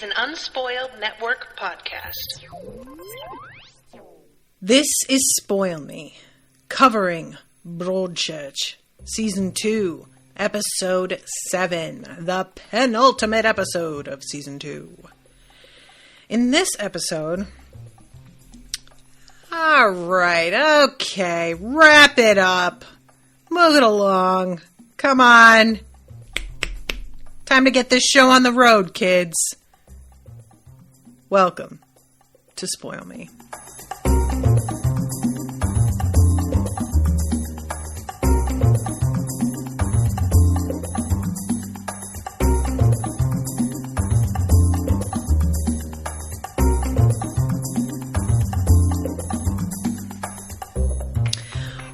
an Unspoiled Network podcast. This is Spoil Me, covering Broadchurch, Season 2, Episode 7, the penultimate episode of Season 2. In this episode... Alright, okay, wrap it up. Move it along. Come on. Time to get this show on the road, kids. Welcome to Spoil Me.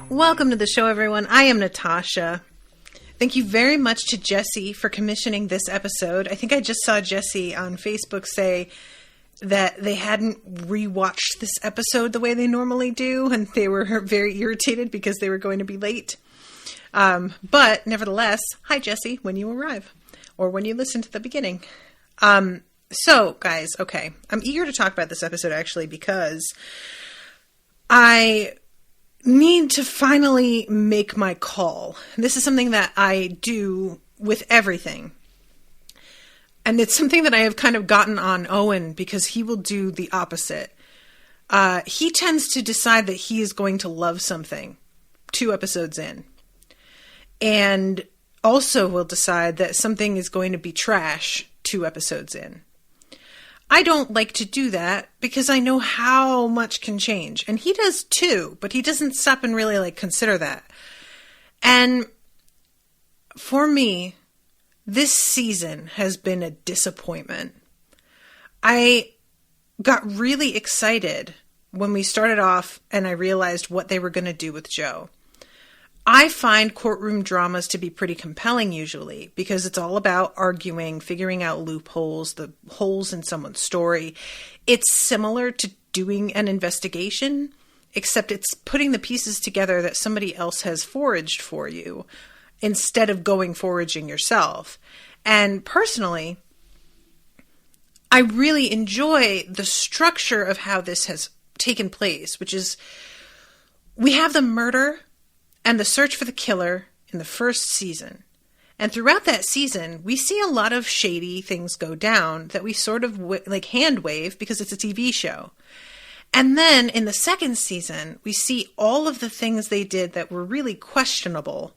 Welcome to the show, everyone. I am Natasha. Thank you very much to Jessie for commissioning this episode. I think I just saw Jessie on Facebook say that they hadn't rewatched this episode the way they normally do, and they were very irritated because they were going to be late. But nevertheless, hi Jessie, when you arrive, or when you listen to the beginning. So, guys, okay, I'm eager to talk about this episode actually because I need to finally make my call. This is something that I do with everything. And it's something that I have kind of gotten on Owen because he will do the opposite. He tends to decide that he is going to love something 2 episodes in. And also will decide that something is going to be trash 2 episodes in. I don't like to do that because I know how much can change. And he does too, but he doesn't stop and really consider that. And for me, this season has been a disappointment. I got really excited when we started off and I realized what they were going to do with Joe. I find courtroom dramas to be pretty compelling usually because it's all about arguing, figuring out loopholes, the holes in someone's story. It's similar to doing an investigation, except it's putting the pieces together that somebody else has foraged for you instead of going foraging yourself. And personally, I really enjoy the structure of how this has taken place, which is we have the murder and the search for the killer in the first season. And throughout that season, we see a lot of shady things go down that we sort of hand wave because it's a TV show. And then in the second season, we see all of the things they did that were really questionable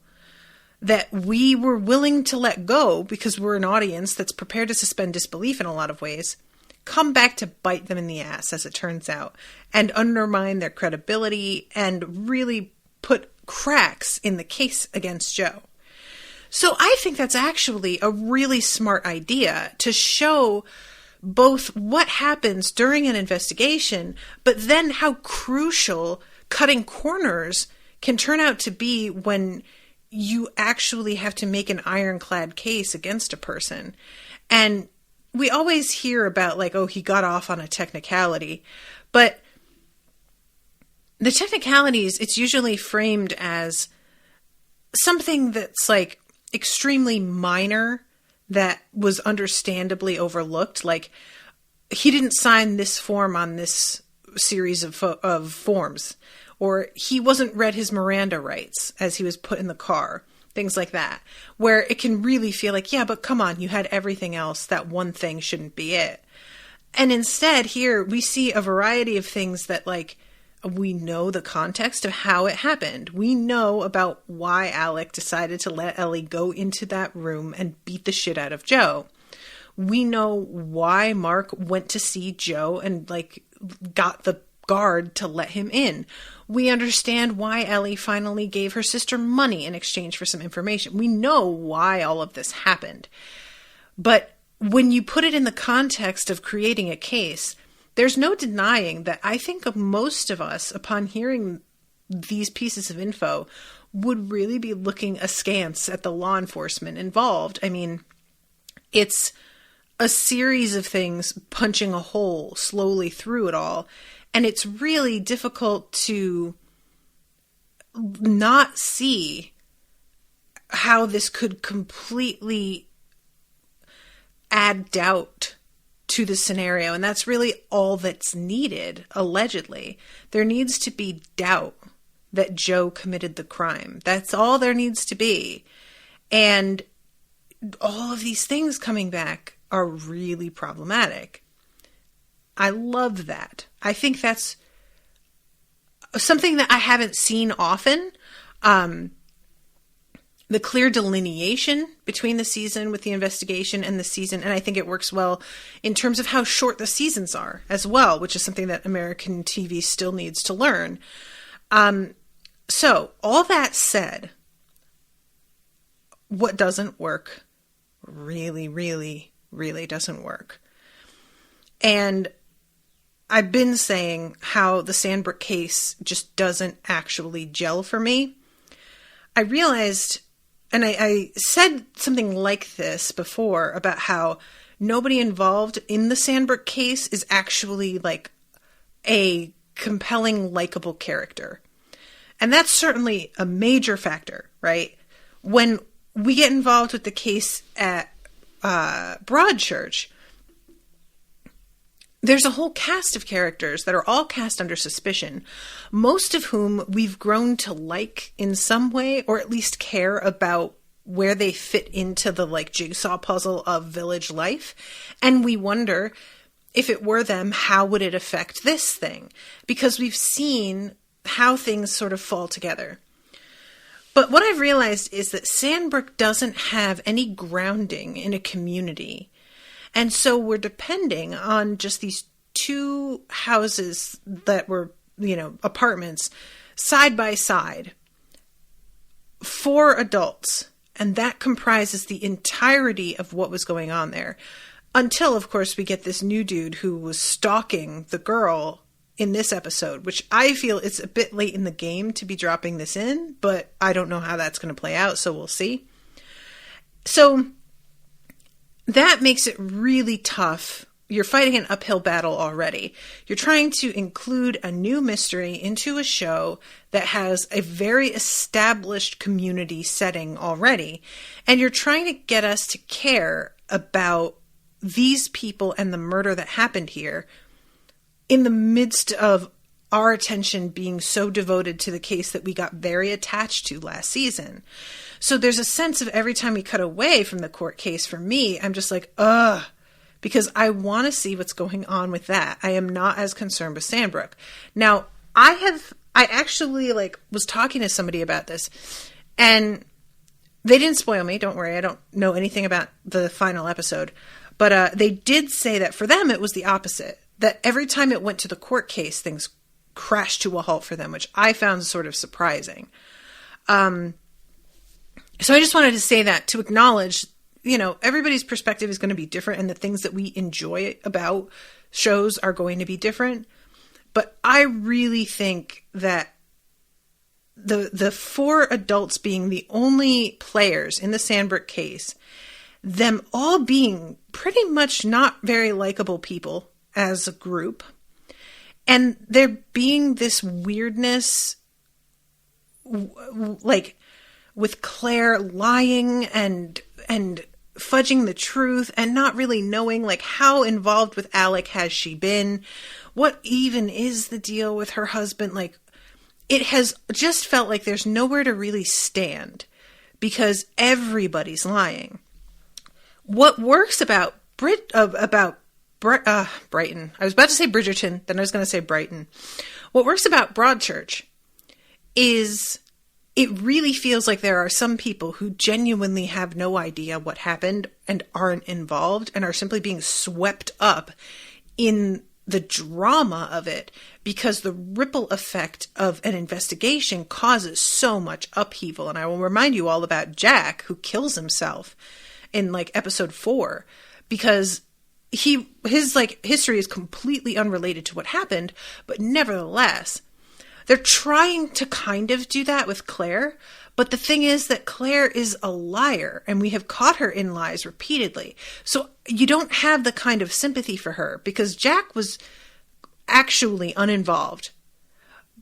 that we were willing to let go because we're an audience that's prepared to suspend disbelief in a lot of ways, come back to bite them in the ass, as it turns out, and undermine their credibility and really put cracks in the case against Joe. So I think that's actually a really smart idea to show both what happens during an investigation, but then how crucial cutting corners can turn out to be when you actually have to make an ironclad case against a person. And we always hear about oh, he got off on a technicality, but the technicalities, it's usually framed as something that's extremely minor that was understandably overlooked. He didn't sign this form on this series of forms, or he wasn't read his Miranda rights as he was put in the car. Things like that, where it can really feel yeah, but come on, you had everything else. That one thing shouldn't be it. And instead here we see a variety of things that we know the context of how it happened. We know about why Alec decided to let Ellie go into that room and beat the shit out of Joe. We know why Mark went to see Joe and got the guard to let him in. We understand why Ellie finally gave her sister money in exchange for some information. We know why all of this happened. But when you put it in the context of creating a case, there's no denying that I think most of us, upon hearing these pieces of info, would really be looking askance at the law enforcement involved. I mean, it's a series of things punching a hole slowly through it all. And it's really difficult to not see how this could completely add doubt to the scenario. And that's really all that's needed, allegedly. There needs to be doubt that Joe committed the crime. That's all there needs to be. And all of these things coming back are really problematic. I love that. I think that's something that I haven't seen often. The clear delineation between the season with the investigation and the season. And I think it works well in terms of how short the seasons are as well, which is something that American TV still needs to learn. So all that said, what doesn't work really, really, really doesn't work. And I've been saying how the Sandbrook case just doesn't actually gel for me. I realized, and I said something like this before about how nobody involved in the Sandbrook case is actually like a compelling, likable character. And that's certainly a major factor, right? When we get involved with the case at Broadchurch, there's a whole cast of characters that are all cast under suspicion, most of whom we've grown to like in some way, or at least care about where they fit into the like jigsaw puzzle of village life. And we wonder, if it were them, how would it affect this thing? Because we've seen how things sort of fall together. But what I've realized is that Sandbrook doesn't have any grounding in a community. And so we're depending on just these two houses that were, apartments side by side. 4 adults. And that comprises the entirety of what was going on there. Until, of course, we get this new dude who was stalking the girl in this episode, which I feel it's a bit late in the game to be dropping this in, but I don't know how that's going to play out, so we'll see. So that makes it really tough. You're fighting an uphill battle already. You're trying to include a new mystery into a show that has a very established community setting already. And you're trying to get us to care about these people and the murder that happened here in the midst of our attention being so devoted to the case that we got very attached to last season. So there's a sense of every time we cut away from the court case, for me, I'm just like, ugh, because I want to see what's going on with that. I am not as concerned with Sandbrook. Now, I actually was talking to somebody about this, and they didn't spoil me. Don't worry. I don't know anything about the final episode, but they did say that for them, it was the opposite, that every time it went to the court case, things crashed to a halt for them, which I found sort of surprising. So I just wanted to say that to acknowledge, everybody's perspective is going to be different, and the things that we enjoy about shows are going to be different. But I really think that the 4 adults being the only players in the Sandbrook case, them all being pretty much not very likable people as a group, and there being this weirdness, with Claire lying and fudging the truth and not really knowing how involved with Alec has she been, what even is the deal with her husband. It has just felt like there's nowhere to really stand because everybody's lying. What works about Brighton, I was about to say Bridgerton, then I was going to say Brighton. What works about Broadchurch is it really feels like there are some people who genuinely have no idea what happened and aren't involved and are simply being swept up in the drama of it because the ripple effect of an investigation causes so much upheaval. And I will remind you all about Jack, who kills himself in episode 4 because his history is completely unrelated to what happened, but nevertheless, they're trying to kind of do that with Claire, but the thing is that Claire is a liar, and we have caught her in lies repeatedly. So you don't have the kind of sympathy for her, because Jack was actually uninvolved.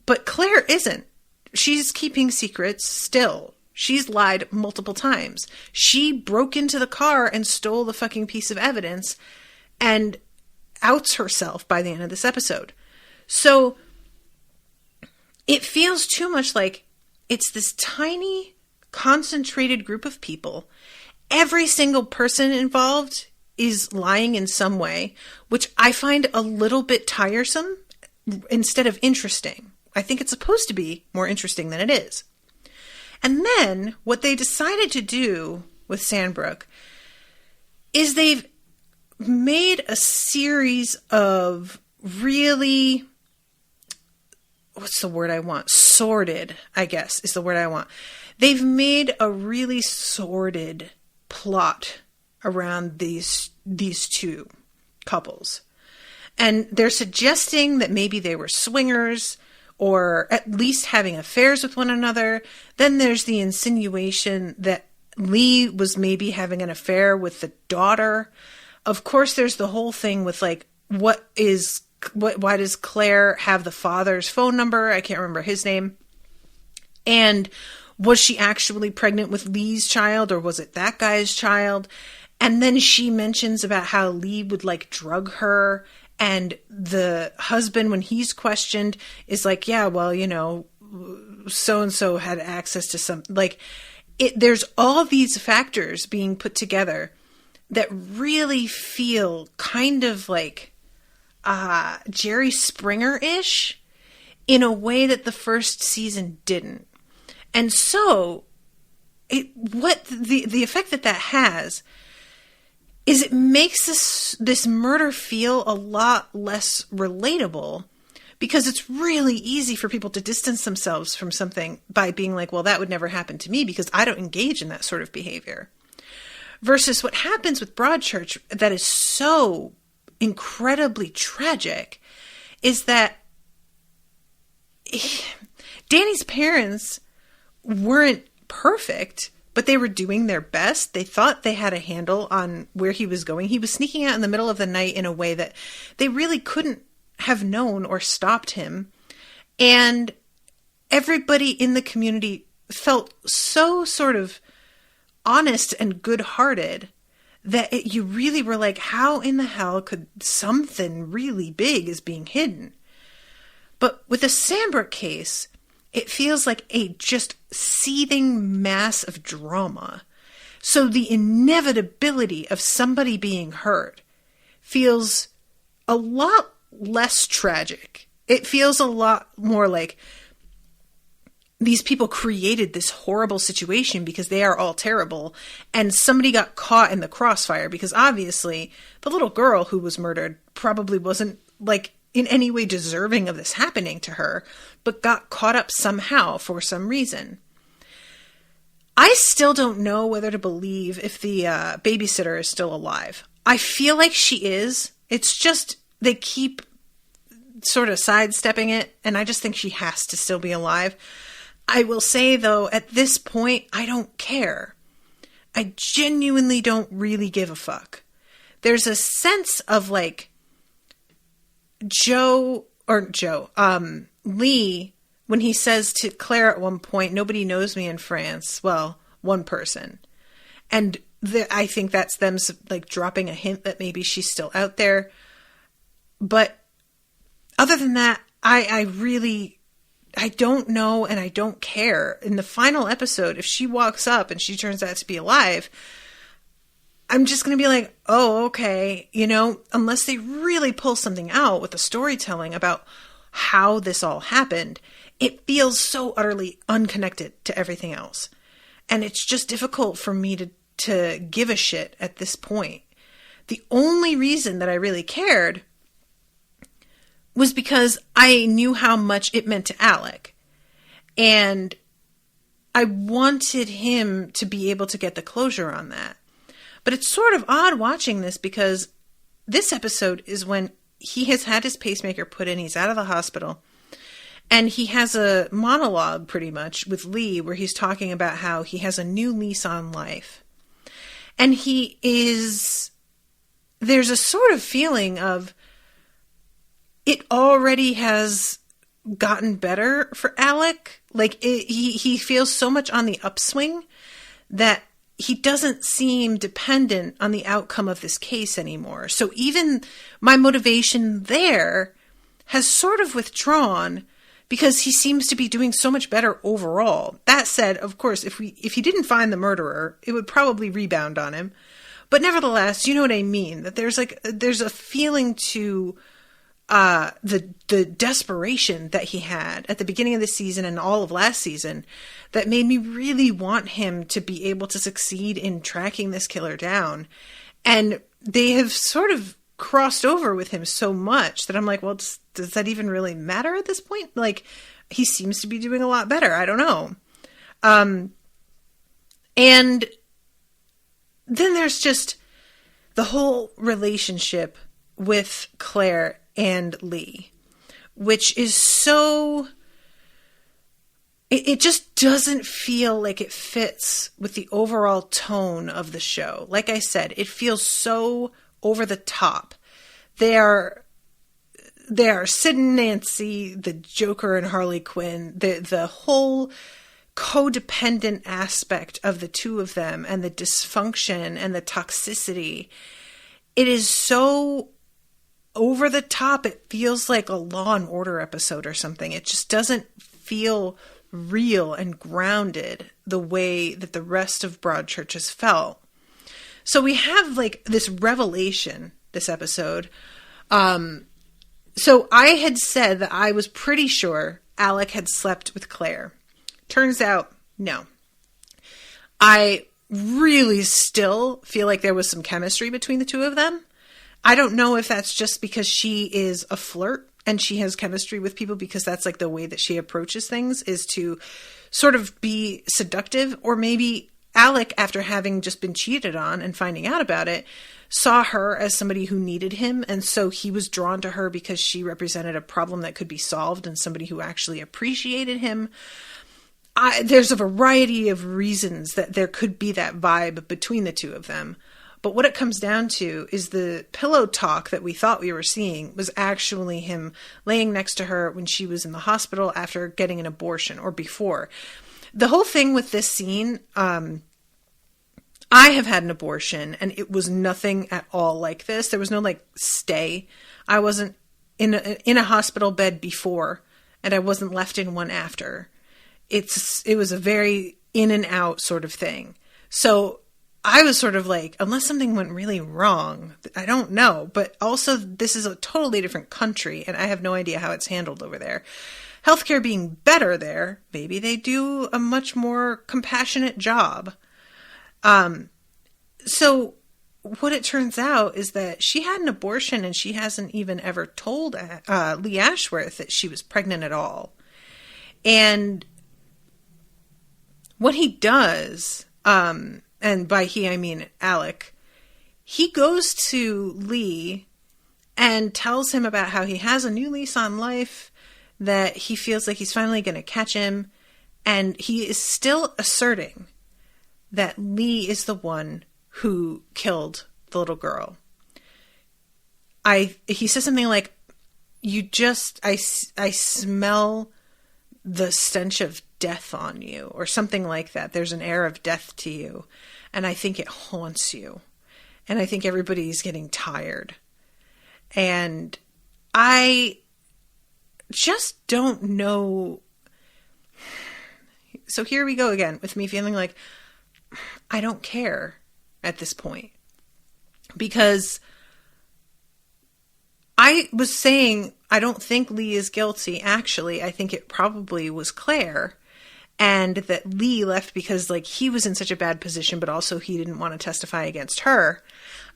But Claire isn't. She's keeping secrets still. She's lied multiple times. She broke into the car and stole the fucking piece of evidence, and outs herself by the end of this episode. So it feels too much like it's this tiny, concentrated group of people. Every single person involved is lying in some way, which I find a little bit tiresome instead of interesting. I think it's supposed to be more interesting than it is. And then what they decided to do with Sandbrook is they've made a series of really, what's the word I want? Sordid, I guess, is the word I want. They've made a really sordid plot around these two couples. And they're suggesting that maybe they were swingers or at least having affairs with one another. Then there's the insinuation that Lee was maybe having an affair with the daughter. Of course, there's the whole thing with like, why does Claire have the father's phone number? I can't remember his name. And was she actually pregnant with Lee's child, or was it that guy's child? And then she mentions about how Lee would like drug her, and the husband, when he's questioned, is like, yeah, well, you know, so-and-so had access to some, like, there's all these factors being put together that really feel kind of like Jerry Springer-ish in a way that the first season didn't. And so the effect that has is it makes this murder feel a lot less relatable, because it's really easy for people to distance themselves from something by being like, well, that would never happen to me because I don't engage in that sort of behavior. Versus what happens with Broadchurch that is so incredibly tragic is that Danny's parents weren't perfect, but they were doing their best. They thought they had a handle on where he was going. He was sneaking out in the middle of the night in a way that they really couldn't have known or stopped him. And everybody in the community felt so sort of honest and good-hearted that you really were like, how in the hell could something really big is being hidden? But with the Sandbrook case, it feels like a just seething mass of drama. So the inevitability of somebody being hurt feels a lot less tragic. It feels a lot more like these people created this horrible situation because they are all terrible, and somebody got caught in the crossfire, because obviously the little girl who was murdered probably wasn't like in any way deserving of this happening to her, but got caught up somehow for some reason. I still don't know whether to believe if the babysitter is still alive. I feel like she is. It's just they keep sort of sidestepping it, and I just think she has to still be alive. I will say, though, at this point, I don't care. I genuinely don't really give a fuck. There's a sense of like Lee, when he says to Claire at one point, nobody knows me in France. Well, one person. And I think that's them like dropping a hint that maybe she's still out there. But other than that, I don't know, and I don't care. In the final episode, if she walks up and she turns out to be alive, I'm just going to be like, oh, okay, you know, unless they really pull something out with the storytelling about how this all happened, it feels so utterly unconnected to everything else. And it's just difficult for me to give a shit at this point. The only reason that I really cared was because I knew how much it meant to Alec. And I wanted him to be able to get the closure on that. But it's sort of odd watching this, because this episode is when he has had his pacemaker put in, he's out of the hospital, and he has a monologue pretty much with Lee where he's talking about how he has a new lease on life. And there's a sort of feeling of it already has gotten better for Alec. Like he feels so much on the upswing that he doesn't seem dependent on the outcome of this case anymore. So even my motivation there has sort of withdrawn because he seems to be doing so much better overall. That said, of course, if he didn't find the murderer, it would probably rebound on him. But nevertheless, you know what I mean? That there's a feeling to the desperation that he had at the beginning of the season and all of last season that made me really want him to be able to succeed in tracking this killer down. And they have sort of crossed over with him so much that I'm like, well, does that even really matter at this point? Like, he seems to be doing a lot better. I don't know. And then there's just the whole relationship with Claire and Lee, which is so... It just doesn't feel like it fits with the overall tone of the show. Like I said, it feels so over the top. They are Sid and Nancy, the Joker and Harley Quinn, the whole codependent aspect of the two of them and the dysfunction and the toxicity. It is so over the top. It feels like a Law and Order episode or something. It just doesn't feel real and grounded the way that the rest of Broadchurch has felt. So we have like this revelation this episode. So I had said that I was pretty sure Alec had slept with Claire. Turns out, no. I really still feel like there was some chemistry between the two of them. I don't know if that's just because she is a flirt and she has chemistry with people because that's like the way that she approaches things, is to sort of be seductive, or maybe Alec, after having just been cheated on and finding out about it, saw her as somebody who needed him, and so he was drawn to her because she represented a problem that could be solved and somebody who actually appreciated him. There's a variety of reasons that there could be that vibe between the two of them. But what it comes down to is the pillow talk that we thought we were seeing was actually him laying next to her when she was in the hospital after getting an abortion, or before. The whole thing with this scene, I have had an abortion and it was nothing at all like this. There was no like stay. I wasn't in a hospital bed before, and I wasn't left in one after. It was a very in and out sort of thing. So I was sort of like, unless something went really wrong, I don't know. But also, this is a totally different country, and I have no idea how it's handled over there. Healthcare being better there, maybe they do a much more compassionate job. So what it turns out is that she had an abortion, and she hasn't even ever told Lee Ashworth that she was pregnant at all. And what he does, and by he I mean Alec, he goes to Lee and tells him about how he has a new lease on life, that he feels like he's finally going to catch him, and he is still asserting that Lee is the one who killed the little girl. He says something like, I smell the stench of death on you, or something like that. There's an air of death to you, and I think it haunts you, and I think everybody's getting tired. And I just don't know. So here we go again with me feeling like I don't care at this point, because I was saying I don't think Lee is guilty. Actually, I think it probably was Claire, and that Lee left because like he was in such a bad position, but also he didn't want to testify against her.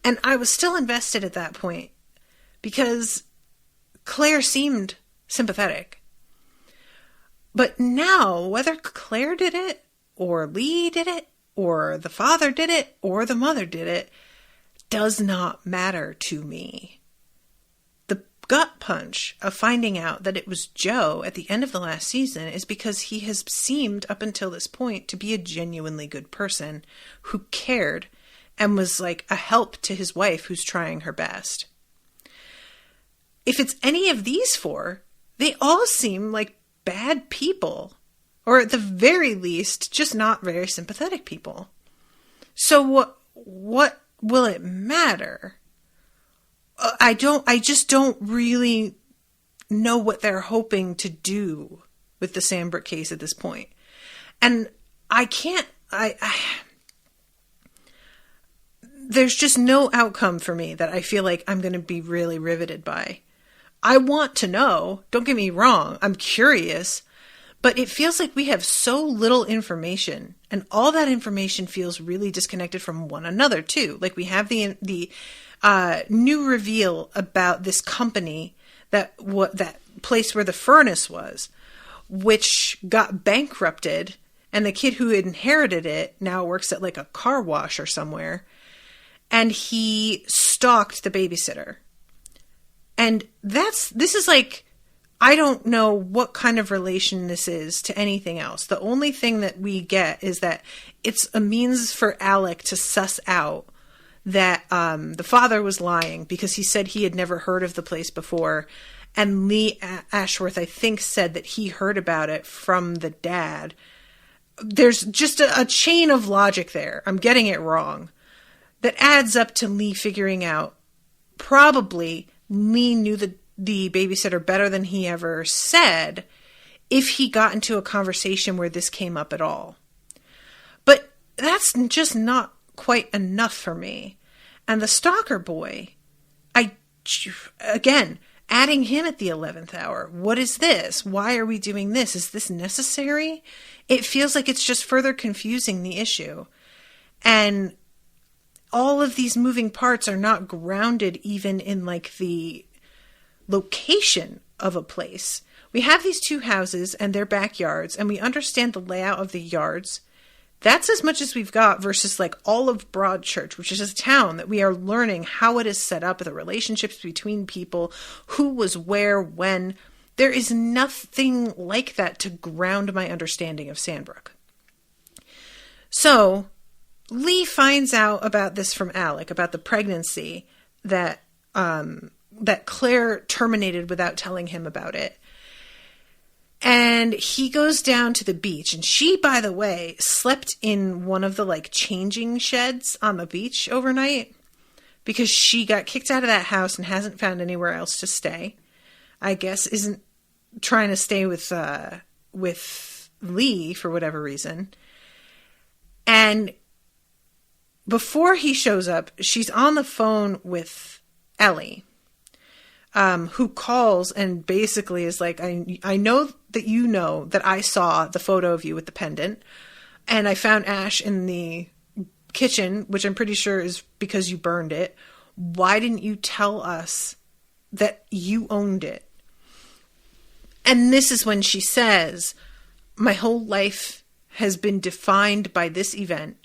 And I was still invested at that point because Claire seemed sympathetic. But now, whether Claire did it, or Lee did it, or the father did it, or the mother did it, does not matter to me. The gut punch of finding out that it was Joe at the end of the last season is because he has seemed up until this point to be a genuinely good person who cared and was like a help to his wife who's trying her best. If it's any of these four, they all seem like bad people, or at the very least, just not very sympathetic people. So what will it matter? I just don't really know what they're hoping to do with the Sandbrook case at this point. And there's just no outcome for me that I feel like I'm going to be really riveted by. I want to know, don't get me wrong, I'm curious, but it feels like we have so little information, and all that information feels really disconnected from one another too. Like we have the new reveal about this company that place where the furnace was, which got bankrupted, and the kid who inherited it now works at like a car wash or somewhere, and he stalked the babysitter. And this is like, I don't know what kind of relation this is to anything else. The only thing that we get is that it's a means for Alec to suss out that the father was lying because he said he had never heard of the place before. And Lee Ashworth, I think, said that he heard about it from the dad. There's just a chain of logic there. I'm getting it wrong. That adds up to Lee figuring out probably Lee knew the babysitter better than he ever said if he got into a conversation where this came up at all. But that's just not quite enough for me. And the stalker boy, again, adding him at the 11th hour. What is this? Why are we doing this? Is this necessary? It feels like it's just further confusing the issue. And all of these moving parts are not grounded even in like the location of a place. We have these two houses and their backyards, and we understand the layout of the yards. That's as much as we've got versus like all of Broadchurch, which is a town that we are learning how it is set up, the relationships between people, who was where, when. There is nothing like that to ground my understanding of Sandbrook. So Lee finds out about this from Alec, about the pregnancy that Claire terminated without telling him about it. And he goes down to the beach. And she, by the way, slept in one of the like changing sheds on the beach overnight because she got kicked out of that house and hasn't found anywhere else to stay. I guess isn't trying to stay with Lee for whatever reason. And before he shows up, she's on the phone with Ellie, who calls and basically is like, I know that you know that I saw the photo of you with the pendant, and I found ash in the kitchen, which I'm pretty sure is because you burned it. Why didn't you tell us that you owned it? And this is when she says, my whole life has been defined by this event.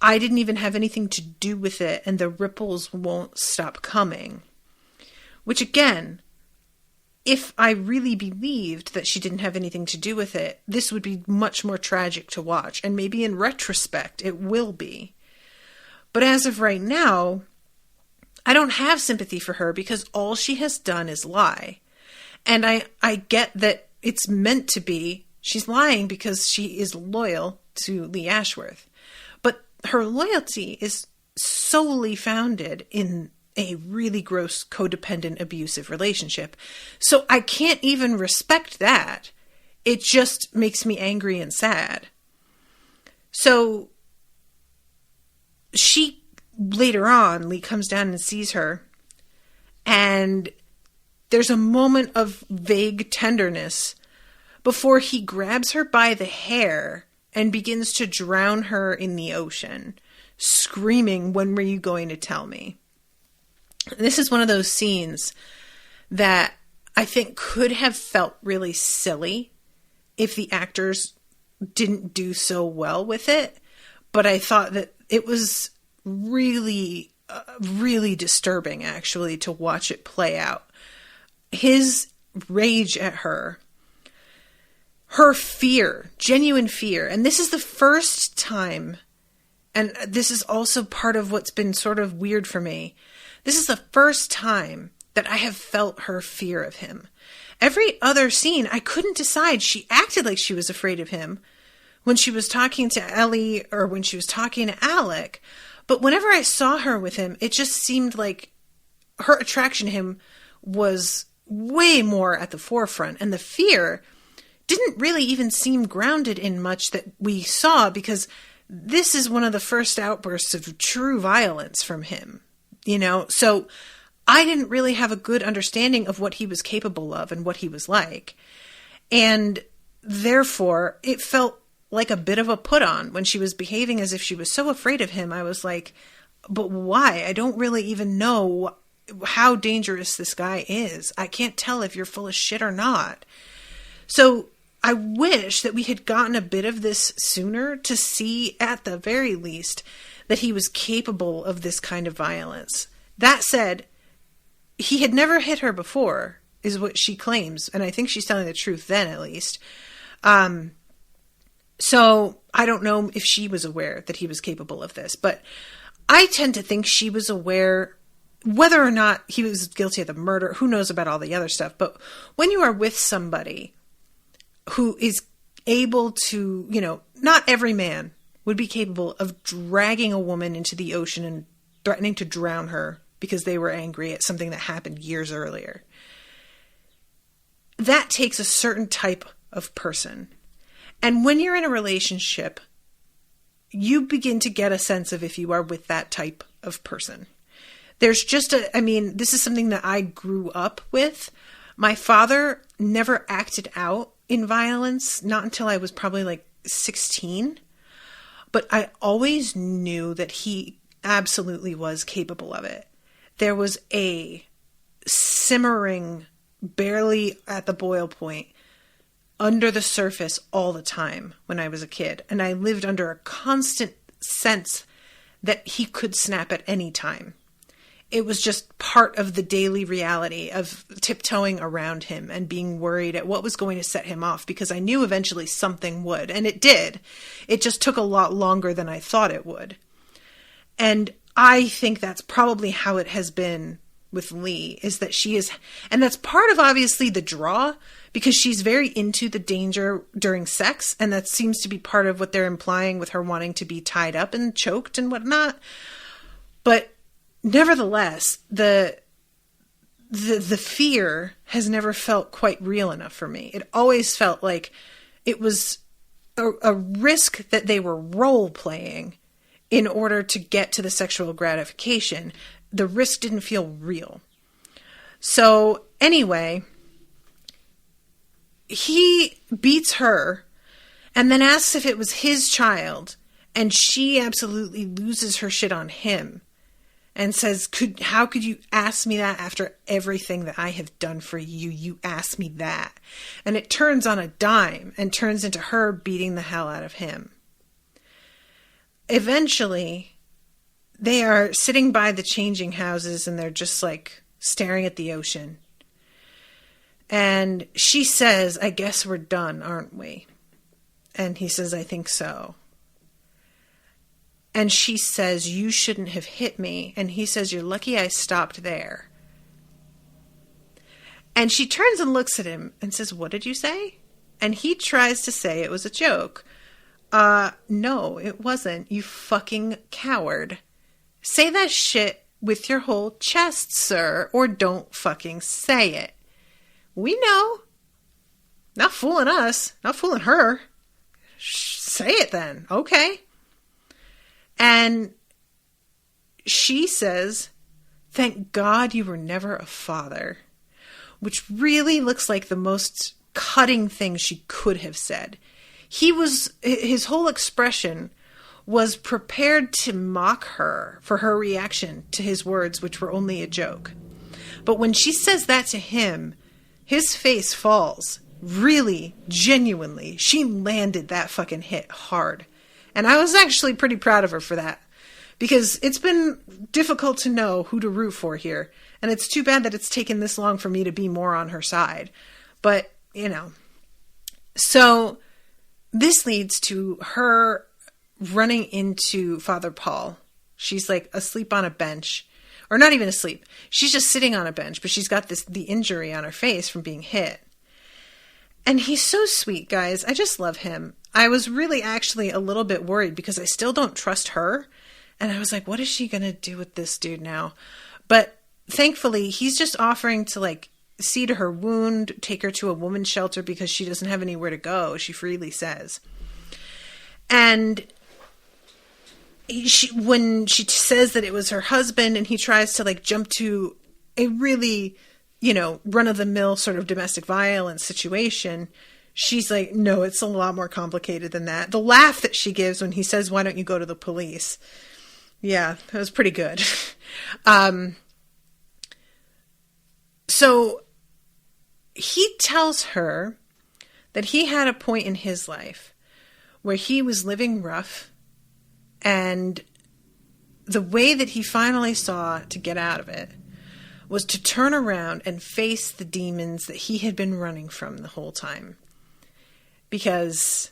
I didn't even have anything to do with it, and the ripples won't stop coming. Which again, if I really believed that she didn't have anything to do with it, this would be much more tragic to watch. And maybe in retrospect, it will be. But as of right now, I don't have sympathy for her because all she has done is lie. And I get that it's meant to be. She's lying because she is loyal to Lee Ashworth. But her loyalty is solely founded in a really gross, codependent, abusive relationship. So I can't even respect that. It just makes me angry and sad. So she, later on, Lee comes down and sees her, and there's a moment of vague tenderness before he grabs her by the hair and begins to drown her in the ocean, screaming, "When were you going to tell me?" This is one of those scenes that I think could have felt really silly if the actors didn't do so well with it. But I thought that it was really, really disturbing, actually, to watch it play out. His rage at her, her fear, genuine fear. And this is the first time, and this is also part of what's been sort of weird for me. This is the first time that I have felt her fear of him. Every other scene, I couldn't decide. She acted like she was afraid of him, when she was talking to Ellie or when she was talking to Alec. But whenever I saw her with him, it just seemed like her attraction to him was way more at the forefront. And the fear didn't really even seem grounded in much that we saw, because this is one of the first outbursts of true violence from him, you know? So I didn't really have a good understanding of what he was capable of and what he was like. And therefore, it felt like a bit of a put on when she was behaving as if she was so afraid of him. I was like, but why? I don't really even know how dangerous this guy is. I can't tell if you're full of shit or not. So I wish that we had gotten a bit of this sooner to see, at the very least, that he was capable of this kind of violence. That said, he had never hit her before, is what she claims. And I think she's telling the truth then, at least. So I don't know if she was aware that he was capable of this, but I tend to think she was aware. Whether or not he was guilty of the murder, who knows about all the other stuff. But when you are with somebody who is able to, you know, not every man would be capable of dragging a woman into the ocean and threatening to drown her because they were angry at something that happened years earlier. That takes a certain type of person. And when you're in a relationship, you begin to get a sense of if you are with that type of person. There's just this is something that I grew up with. My father never acted out in violence, not until I was probably like 16. But I always knew that he absolutely was capable of it. There was a simmering, barely at the boil point, under the surface all the time when I was a kid. And I lived under a constant sense that he could snap at any time. It was just part of the daily reality of tiptoeing around him and being worried at what was going to set him off, because I knew eventually something would. And it did. It just took a lot longer than I thought it would. And I think that's probably how it has been with Lee, is that she is, and that's part of obviously the draw, because she's very into the danger during sex. And that seems to be part of what they're implying with her wanting to be tied up and choked and whatnot. But nevertheless, the fear has never felt quite real enough for me. It always felt like it was a risk that they were role playing in order to get to the sexual gratification. The risk didn't feel real. So anyway, he beats her and then asks if it was his child, and she absolutely loses her shit on him. And says, how could you ask me that after everything that I have done for you? You asked me that. And it turns on a dime and turns into her beating the hell out of him. Eventually, they are sitting by the changing houses and they're just like staring at the ocean. And she says, I guess we're done, aren't we? And he says, I think so. And she says, you shouldn't have hit me. And he says, you're lucky I stopped there. And she turns and looks at him and says, what did you say? And he tries to say it was a joke. No, it wasn't. You fucking coward. Say that shit with your whole chest, sir, or don't fucking say it. We know. Not fooling us. Not fooling her. Say it then. Okay. And she says, thank God you were never a father, which really looks like the most cutting thing she could have said. His whole expression was prepared to mock her for her reaction to his words, which were only a joke. But when she says that to him, his face falls. Really, genuinely, she landed that fucking hit hard. And I was actually pretty proud of her for that, because it's been difficult to know who to root for here. And it's too bad that it's taken this long for me to be more on her side. But, you know. So this leads to her running into Father Paul. She's like asleep on a bench. Or not even asleep. She's just sitting on a bench, but she's got the injury on her face from being hit. And he's so sweet, guys. I just love him. I was really actually a little bit worried because I still don't trust her. And I was like, what is she going to do with this dude now? But thankfully, he's just offering to like see to her wound, take her to a woman's shelter because she doesn't have anywhere to go, she freely says. And when she says that it was her husband and he tries to like jump to a really, run-of-the-mill sort of domestic violence situation, she's like, no, it's a lot more complicated than that. The laugh that she gives when he says, why don't you go to the police? Yeah, that was pretty good. So he tells her that he had a point in his life where he was living rough, and the way that he finally saw to get out of it was to turn around and face the demons that he had been running from the whole time. Because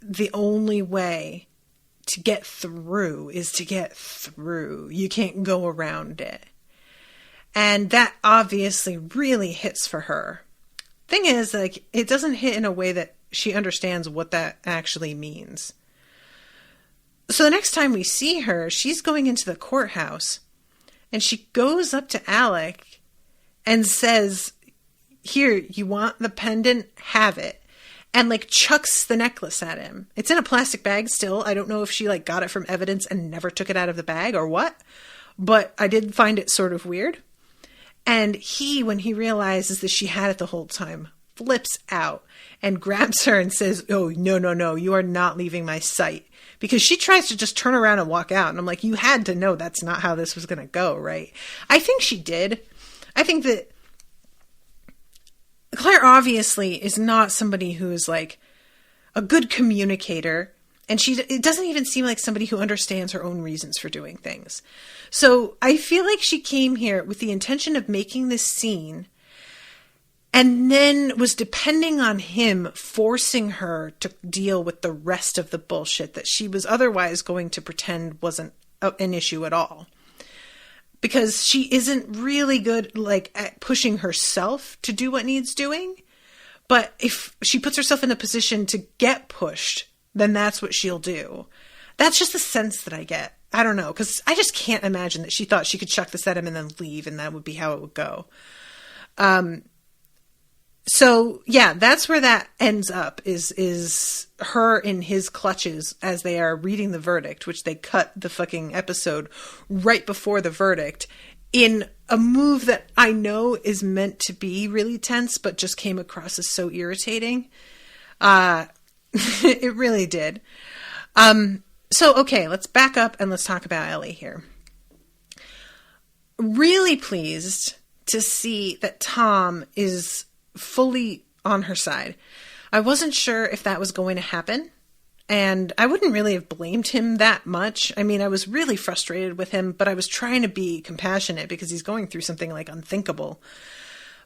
the only way to get through is to get through. You can't go around it. And that obviously really hits for her. Thing is, like, it doesn't hit in a way that she understands what that actually means. So the next time we see her, she's going into the courthouse and she goes up to Alec and says, here, you want the pendant? Have it. And like chucks the necklace at him. It's in a plastic bag still. I don't know if she like got it from evidence and never took it out of the bag or what, but I did find it sort of weird. And he, when he realizes that she had it the whole time, flips out and grabs her and says, oh, no, you are not leaving my sight. Because she tries to just turn around and walk out. And I'm like, you had to know that's not how this was going to go, right? I think she did. I think that Claire obviously is not somebody who is like a good communicator. And it doesn't even seem like somebody who understands her own reasons for doing things. So I feel like she came here with the intention of making this scene and then was depending on him forcing her to deal with the rest of the bullshit that she was otherwise going to pretend wasn't an issue at all. Because she isn't really good like at pushing herself to do what needs doing. But if she puts herself in a position to get pushed, then that's what she'll do. That's just the sense that I get. I don't know, because I just can't imagine that she thought she could chuck this at him and then leave, and that would be how it would go. So yeah, that's where that ends up, is her in his clutches as they are reading the verdict, which they cut the fucking episode right before the verdict in a move that I know is meant to be really tense, but just came across as so irritating. It really did. So, okay, let's back up and let's talk about Ellie here. Really pleased to see that Tom is fully on her side. I wasn't sure if that was going to happen, and I wouldn't really have blamed him that much. I mean, I was really frustrated with him, but I was trying to be compassionate because he's going through something like unthinkable.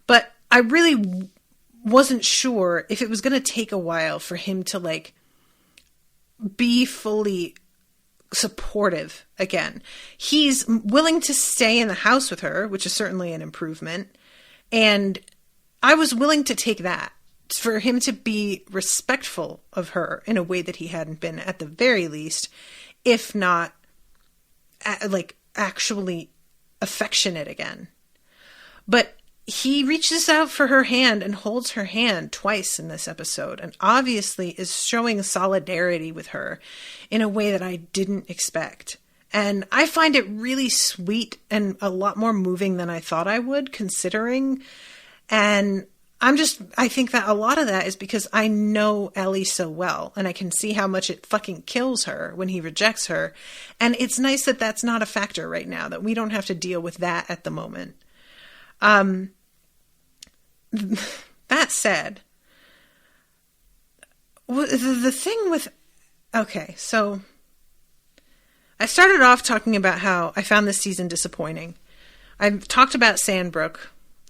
But I really wasn't sure if it was going to take a while for him to like be fully supportive again. He's willing to stay in the house with her, which is certainly an improvement. And I was willing to take that, for him to be respectful of her in a way that he hadn't been at the very least, if not like actually affectionate again. But he reaches out for her hand and holds her hand twice in this episode, and obviously is showing solidarity with her in a way that I didn't expect. And I find it really sweet and a lot more moving than I thought I would, considering. And I think that a lot of that is because I know Ellie so well, and I can see how much it fucking kills her when he rejects her. And it's nice that that's not a factor right now, that we don't have to deal with that at the moment. That said, the thing with, okay, so I started off talking about how I found this season disappointing. I've talked about Sandbrook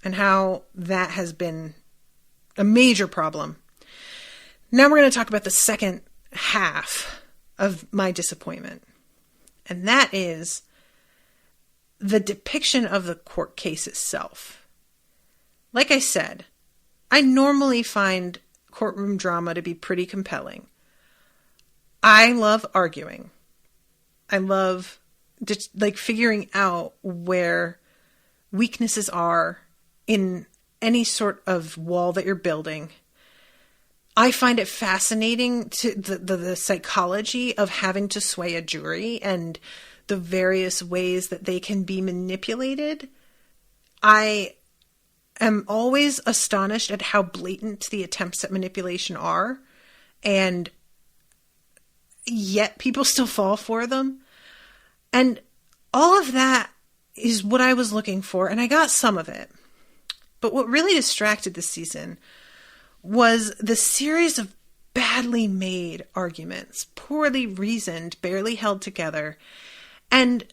and how that has been a major problem. Now we're going to talk about the second half of my disappointment. And that is the depiction of the court case itself. Like I said, I normally find courtroom drama to be pretty compelling. I love arguing. I love just like figuring out where weaknesses are in any sort of wall that you're building. I find it fascinating to the psychology of having to sway a jury and the various ways that they can be manipulated. I am always astonished at how blatant the attempts at manipulation are, and yet people still fall for them. And all of that is what I was looking for, and I got some of it. But what really distracted this season was the series of badly made arguments, poorly reasoned, barely held together, and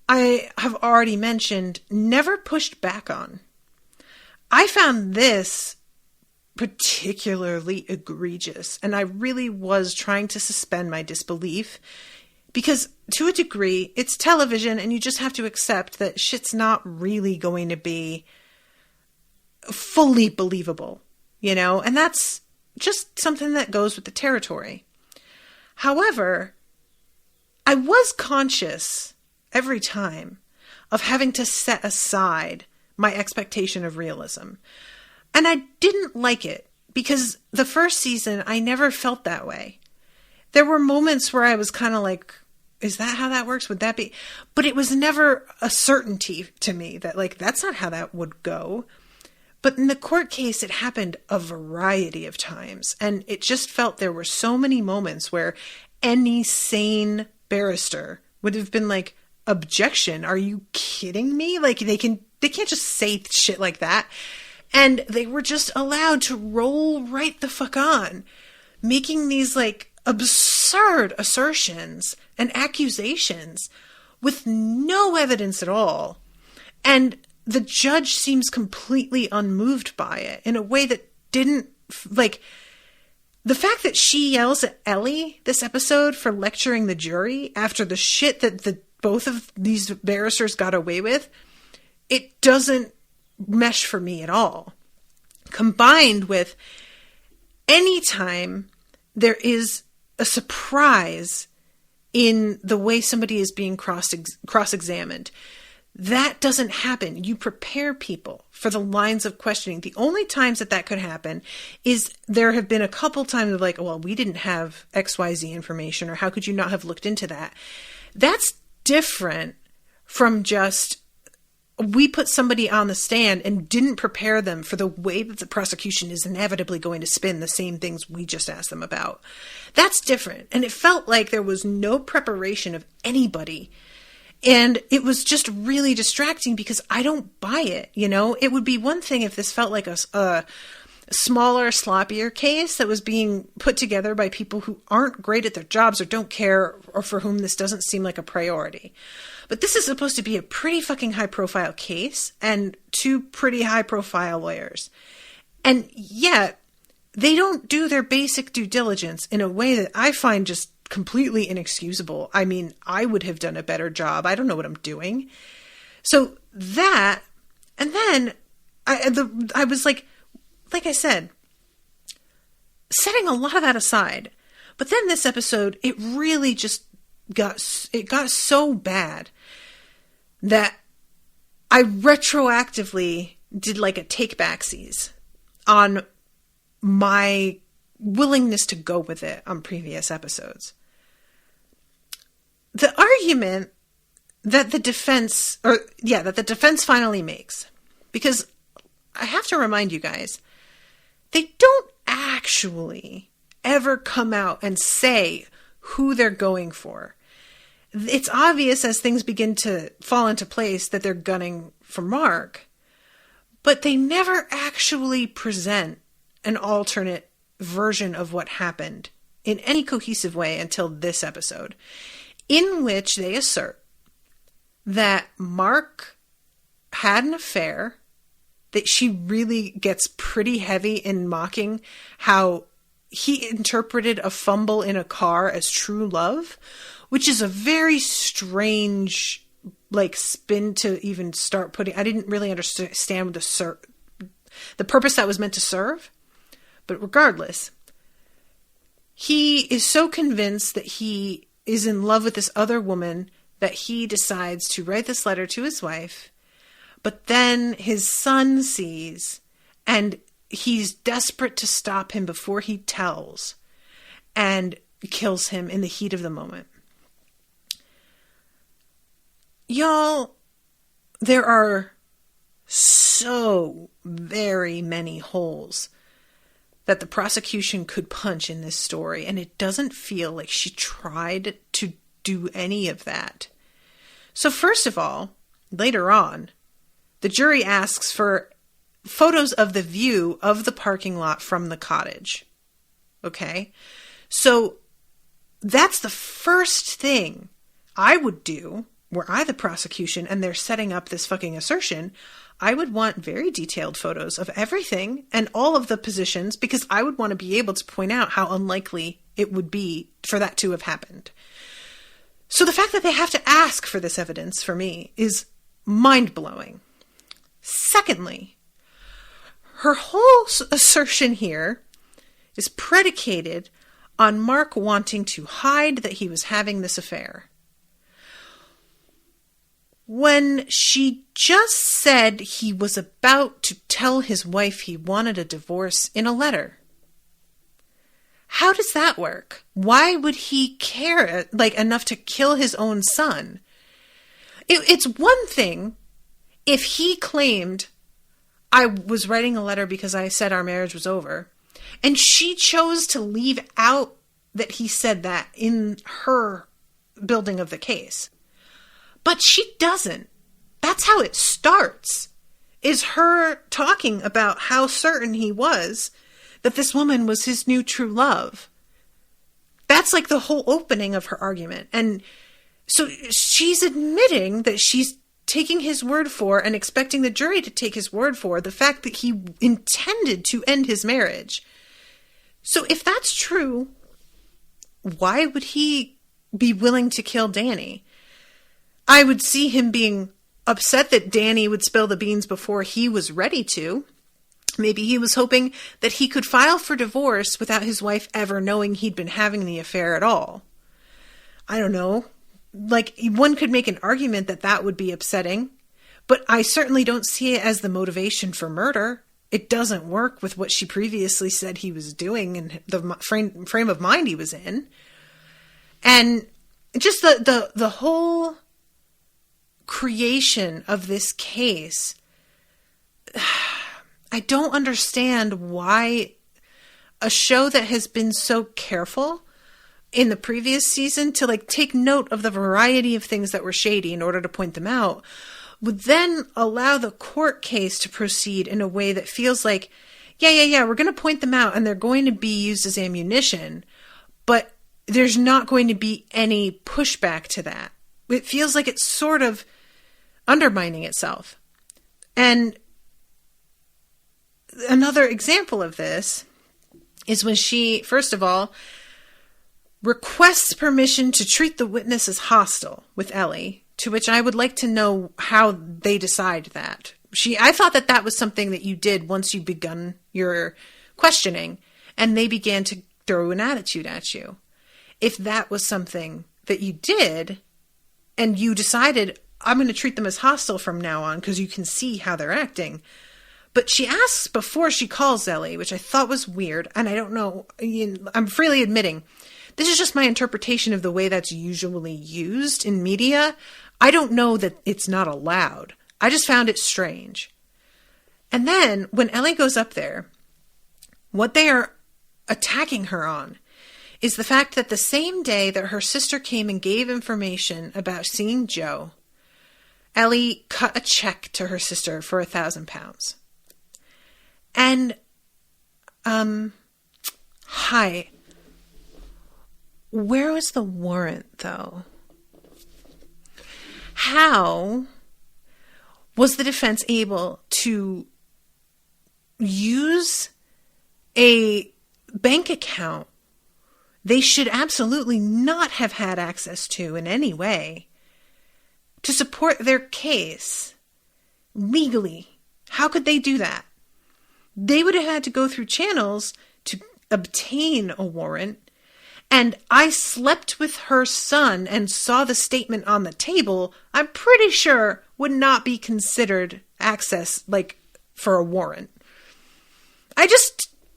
I have already mentioned, never pushed back on. I found this particularly egregious, and I really was trying to suspend my disbelief because, to a degree, it's television and you just have to accept that shit's not really going to be fully believable, you know? And that's just something that goes with the territory. However, I was conscious every time of having to set aside my expectation of realism. And I didn't like it because the first season, I never felt that way. There were moments where I was kind of like, is that how that works? Would that be? But it was never a certainty to me that like, that's not how that would go. But in the court case, it happened a variety of times. And it just felt there were so many moments where any sane barrister would have been like, objection, are you kidding me? Like they can't just say shit like that. And they were just allowed to roll right the fuck on, making these like absurd assertions and accusations with no evidence at all. And the judge seems completely unmoved by it in a way that didn't, like, the fact that she yells at Ellie this episode for lecturing the jury after the shit that both of these barristers got away with, it doesn't mesh for me at all. Combined with any time there is a surprise in the way somebody is being cross-examined, that doesn't happen. You prepare people for the lines of questioning. The only times that could happen is there have been a couple times of like, well, we didn't have XYZ information, or how could you not have looked into that? That's different from just, we put somebody on the stand and didn't prepare them for the way that the prosecution is inevitably going to spin the same things we just asked them about. That's different. And it felt like there was no preparation of anybody. And it was just really distracting because I don't buy it. You know, it would be one thing if this felt like a smaller, sloppier case that was being put together by people who aren't great at their jobs or don't care, or for whom this doesn't seem like a priority. But this is supposed to be a pretty fucking high profile case and two pretty high profile lawyers. And yet they don't do their basic due diligence in a way that I find just completely inexcusable. I mean, I would have done a better job. I don't know what I'm doing. So that, and then I was like I said, setting a lot of that aside. But then this episode, it really just got so bad that I retroactively did like a take backsies on my willingness to go with it on previous episodes. The argument that the defense finally makes, because I have to remind you guys, they don't actually ever come out and say who they're going for. It's obvious as things begin to fall into place that they're gunning for Mark, but they never actually present an alternate version of what happened in any cohesive way until this episode, in which they assert that Mark had an affair, that she really gets pretty heavy in mocking how he interpreted a fumble in a car as true love, which is a very strange like spin to even start putting. I didn't really understand the purpose that was meant to serve. But regardless, he is so convinced that he is in love with this other woman that he decides to write this letter to his wife. But then his son sees, and he's desperate to stop him before he tells, and kills him in the heat of the moment. Y'all, there are so very many holes that the prosecution could punch in this story, and it doesn't feel like she tried to do any of that. So first of all, later on, the jury asks for photos of the view of the parking lot from the cottage. Okay? So that's the first thing I would do, were I the prosecution and they're setting up this fucking assertion. I would want very detailed photos of everything and all of the positions, because I would want to be able to point out how unlikely it would be for that to have happened. So the fact that they have to ask for this evidence, for me, is mind-blowing. Secondly, her whole assertion here is predicated on Mark wanting to hide that he was having this affair, when she just said he was about to tell his wife he wanted a divorce in a letter. How does that work? Why would he care enough to kill his own son? It's one thing if he claimed, I was writing a letter because I said our marriage was over, and she chose to leave out that he said that in her building of the case. But she doesn't. That's how it starts, is her talking about how certain he was that this woman was his new true love. That's like the whole opening of her argument. And so she's admitting that she's taking his word for, and expecting the jury to take his word for, the fact that he intended to end his marriage. So if that's true, why would he be willing to kill Danny? I would see him being upset that Danny would spill the beans before he was ready to. Maybe he was hoping that he could file for divorce without his wife ever knowing he'd been having the affair at all. I don't know. Like, one could make an argument that that would be upsetting, but I certainly don't see it as the motivation for murder. It doesn't work with what she previously said he was doing and the frame of mind he was in. And just the whole creation of this case, I don't understand why a show that has been so careful in the previous season to take note of the variety of things that were shady in order to point them out, would then allow the court case to proceed in a way that feels like, yeah, we're going to point them out and they're going to be used as ammunition, but there's not going to be any pushback to that. It feels like it's sort of undermining itself. And another example of this is when she, first of all, requests permission to treat the witness as hostile with Ellie, to which I would like to know how they decide that. I thought that was something that you did once you begun your questioning, and they began to throw an attitude at you. If that was something that you did, and you decided, I'm going to treat them as hostile from now on because you can see how they're acting. But she asks before she calls Ellie, which I thought was weird, and I don't know, I'm freely admitting, this is just my interpretation of the way that's usually used in media. I don't know that it's not allowed. I just found it strange. And then when Ellie goes up there, what they are attacking her on is the fact that the same day that her sister came and gave information about seeing Joe, Ellie cut a check to her sister for £1,000. And, hi. Where was the warrant, though? How was the defense able to use a bank account they should absolutely not have had access to in any way to support their case legally? How could they do that? They would have had to go through channels to obtain a warrant, and I slept with her son and saw the statement on the table, I'm pretty sure would not be considered access, like, for a warrant.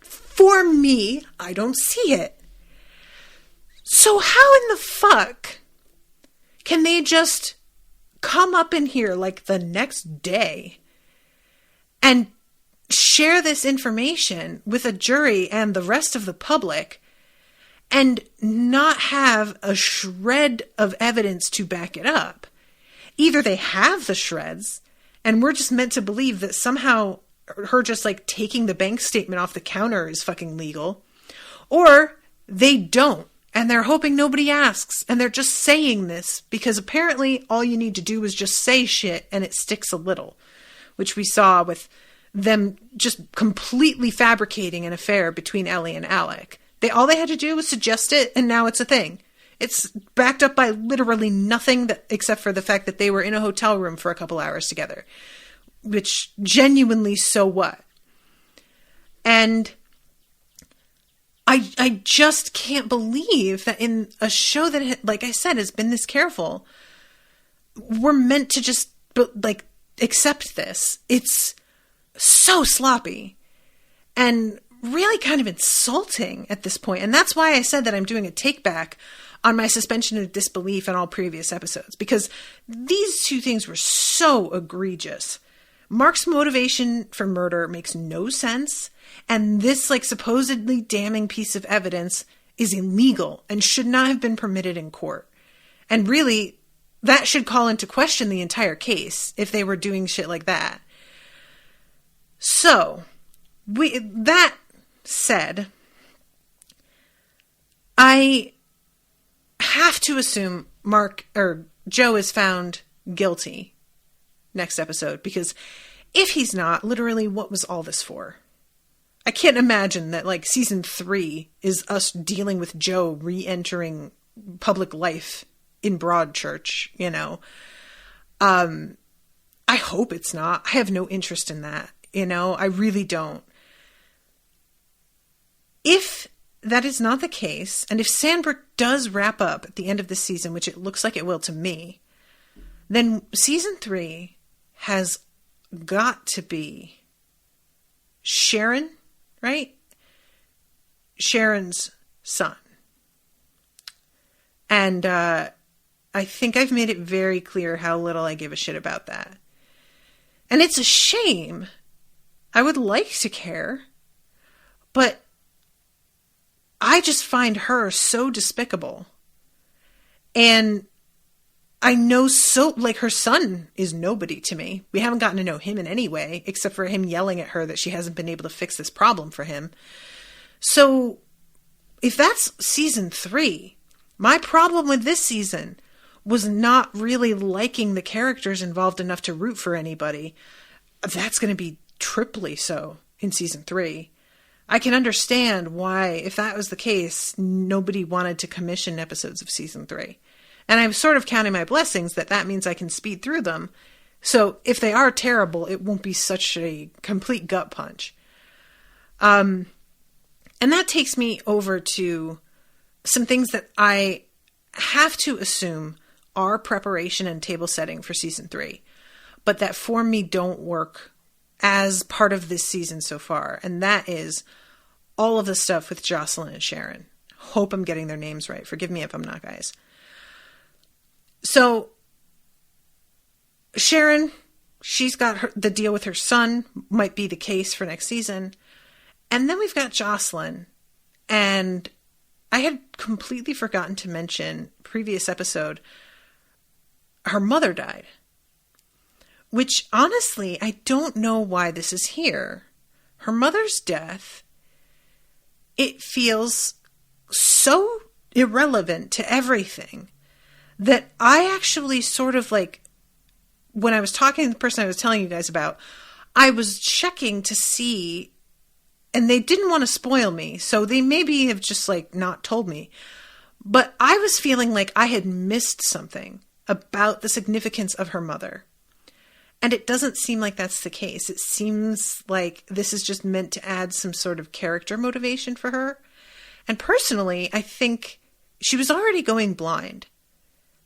For me, I don't see it. So how in the fuck can they just come up in here like the next day and share this information with a jury and the rest of the public and not have a shred of evidence to back it up? Either they have the shreds and we're just meant to believe that somehow her just like taking the bank statement off the counter is fucking legal, or they don't and they're hoping nobody asks and they're just saying this because apparently all you need to do is just say shit and it sticks a little, which we saw with them just completely fabricating an affair between Ellie and Alec. All they had to do was suggest it, and now it's a thing. It's backed up by literally nothing except for the fact that they were in a hotel room for a couple hours together, which genuinely, so what? And I just can't believe that in a show that, like I said, has been this careful, we're meant to just like accept this. It's so sloppy and really kind of insulting at this point. And that's why I said that I'm doing a take back on my suspension of disbelief in all previous episodes, because these two things were so egregious. Mark's motivation for murder makes no sense, and this like supposedly damning piece of evidence is illegal and should not have been permitted in court. And really, that should call into question the entire case if they were doing shit like that. So, that said, I have to assume Joe is found guilty next episode, because if he's not, literally, what was all this for? I can't imagine that like season 3 is us dealing with Joe re-entering public life in Broadchurch, you know. I hope it's not. I have no interest in that, you know. I really don't. If that is not the case, and if Sandbrook does wrap up at the end of the season, which it looks like it will to me, then season 3 has got to be Sharon, right? Sharon's son. And I think I've made it very clear how little I give a shit about that. And it's a shame. I would like to care, but I just find her so despicable. And I know her son is nobody to me. We haven't gotten to know him in any way, except for him yelling at her that she hasn't been able to fix this problem for him. So if that's season 3, my problem with this season was not really liking the characters involved enough to root for anybody. That's going to be triply so in season 3. I can understand why, if that was the case, nobody wanted to commission episodes of season 3. And I'm sort of counting my blessings that means I can speed through them. So if they are terrible, it won't be such a complete gut punch. And that takes me over to some things that I have to assume are preparation and table setting for season 3, but that for me don't work as part of this season so far. And that is all of the stuff with Jocelyn and Sharon. Hope I'm getting their names right. Forgive me if I'm not, guys. So Sharon, she's got the deal with her son, might be the case for next season. And then we've got Jocelyn. And I had completely forgotten to mention previous episode, her mother died. Which, honestly, I don't know why this is here. Her mother's death, it feels so irrelevant to everything that I actually sort of like, when I was talking to the person I was telling you guys about, I was checking to see, and they didn't want to spoil me, so they maybe have just like not told me. But I was feeling like I had missed something about the significance of her mother. And it doesn't seem like that's the case. It seems like this is just meant to add some sort of character motivation for her. And personally, I think she was already going blind.